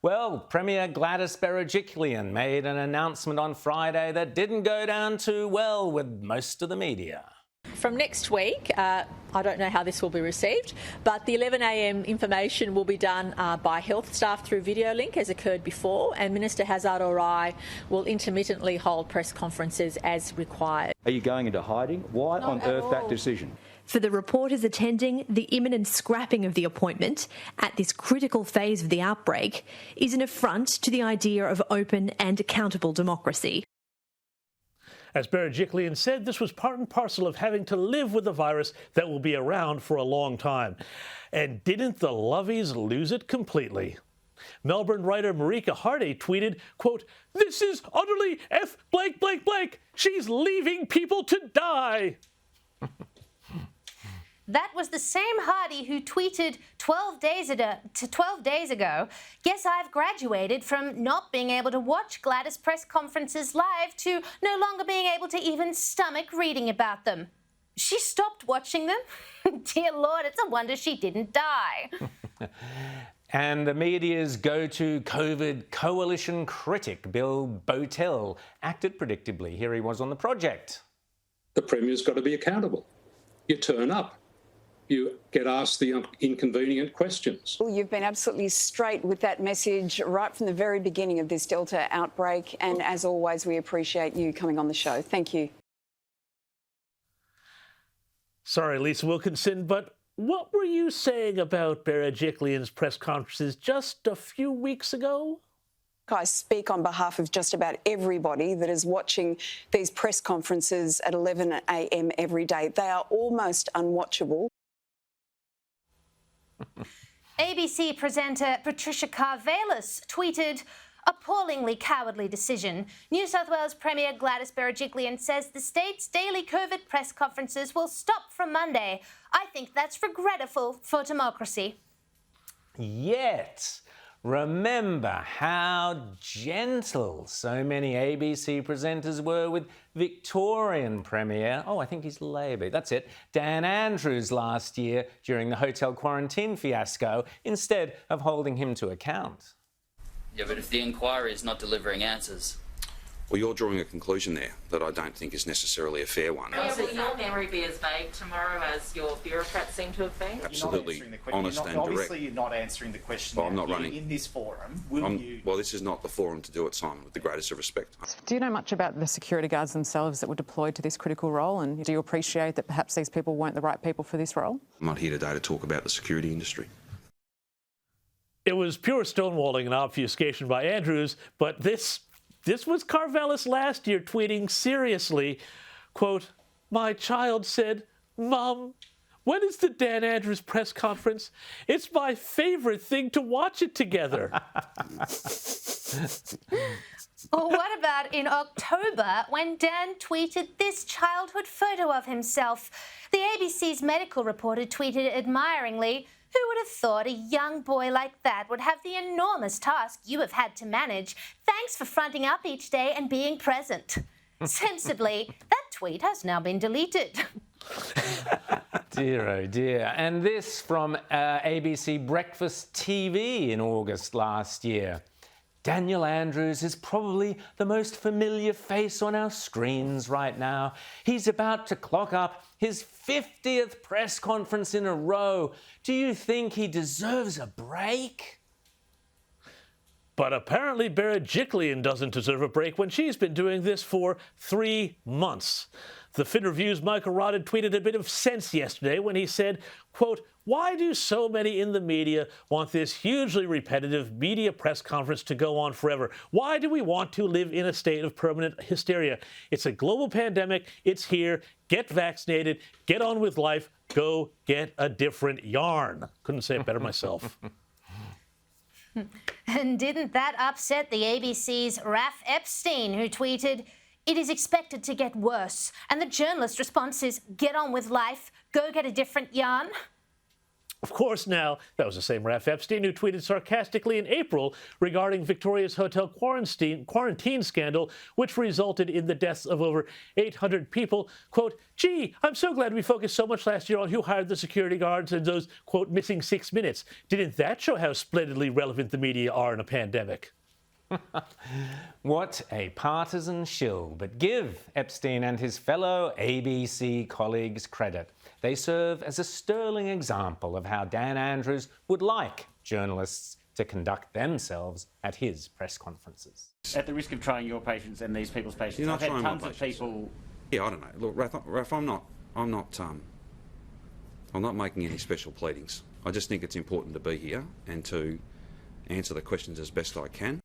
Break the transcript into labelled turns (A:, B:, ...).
A: Well, Premier Gladys Berejiklian made an announcement on Friday that didn't go down too well with most of the media.
B: From next week, I don't know how this will be received, but the 11 a.m. information will be done by health staff through video link, as occurred before, and Minister Hazard will intermittently hold press conferences as required.
C: Are you going into hiding? Why on earth that decision?
D: For the reporters attending, the imminent scrapping of the appointment at this critical phase of the outbreak is an affront to the idea of open and accountable democracy.
E: As Berejiklian said, this was part and parcel of having to live with a virus that will be around for a long time. And didn't the lovies lose it completely? Melbourne writer Marika Hardy tweeted, quote, "This is utterly F blank blank blank. She's leaving people to die."
F: That was the same Hardy who tweeted 12 days ago, "Guess I've graduated from not being able to watch Gladys press conferences live to no longer being able to even stomach reading about them." She stopped watching them? Dear Lord, it's a wonder she didn't die.
A: And the media's go-to COVID coalition critic, Bill Botel, acted predictably. Here he was on the project.
G: The Premier's got to be accountable. You turn up. You get asked the inconvenient questions.
H: Well, you've been absolutely straight with that message right from the very beginning of this Delta outbreak. And as always, we appreciate you coming on the show. Thank you.
E: Sorry, Lisa Wilkinson, but what were you saying about Berejiklian's press conferences just a few weeks ago?
H: I speak on behalf of just about everybody that is watching these press conferences at 11 a.m. every day. They are almost unwatchable.
F: ABC presenter Patricia Karvelis tweeted, "Appallingly cowardly decision. New South Wales Premier Gladys Berejiklian says the state's daily COVID press conferences will stop from Monday. I think that's regrettable for democracy."
A: Yet, remember how gentle so many ABC presenters were with Victorian Premier, I think he's Labor, that's it, Dan Andrews last year during the hotel quarantine fiasco, instead of holding him to account.
I: Yeah, but if the inquiry is not delivering answers...
J: Well, you're drawing a conclusion there that I don't think is necessarily a fair one.
K: Will your memory be as vague tomorrow as your bureaucrats seem to have been?
J: Absolutely honest and direct.
L: Obviously, you're not answering the question.
J: Well, I'm not running
L: in this forum.
J: Well, this is not the forum to do it, Simon, with the greatest of respect.
M: Do you know much about the security guards themselves that were deployed to this critical role, and do you appreciate that perhaps these people weren't the right people for this role?
J: I'm not here today to talk about the security industry.
E: It was pure stonewalling and obfuscation by Andrews, but this was Karvelis last year tweeting seriously, quote, "My child said, 'Mom, when is the Dan Andrews press conference? It's my favourite thing to watch it together.'"
F: Or what about in October when Dan tweeted this childhood photo of himself? The ABC's medical reporter tweeted admiringly, "Who would have thought a young boy like that would have the enormous task you have had to manage? Thanks for fronting up each day and being present." Sensibly, that tweet has now been deleted.
A: Dear, oh dear. And this from ABC Breakfast TV in August last year. Daniel Andrews is probably the most familiar face on our screens right now. He's about to clock up his 50th press conference in a row. Do you think he deserves a break?
E: But apparently Berejiklian doesn't deserve a break when she's been doing this for 3 months. The Fin Review's Michael Rodden tweeted a bit of sense yesterday when he said, quote, "Why do so many in the media want this hugely repetitive media press conference to go on forever? Why do we want to live in a state of permanent hysteria? It's a global pandemic. It's here. Get vaccinated. Get on with life. Go get a different yarn." Couldn't say it better myself.
F: And didn't that upset the ABC's Raph Epstein, who tweeted, "It is expected to get worse." And the journalist response is, "Get on with life. Go get a different yarn."
E: Of course, now, that was the same Ralph Epstein who tweeted sarcastically in April regarding Victoria's hotel quarantine scandal, which resulted in the deaths of over 800 people. Quote, gee, I'm so glad we focused so much last year on who hired the security guards and those, quote, missing 6 minutes. Didn't that show how splendidly relevant the media are in a pandemic?
A: What a partisan shill, but give Epstein and his fellow ABC colleagues credit. They serve as a sterling example of how Dan Andrews would like journalists to conduct themselves at his press conferences.
L: At the risk of trying your patience and these people's patience,
J: You're not
L: I've had
J: trying
L: tons
J: my
L: of
J: patience.
L: people...
J: Yeah, I don't know. Look, Ralph, I'm not making any special pleadings. I just think it's important to be here and to answer the questions as best I can.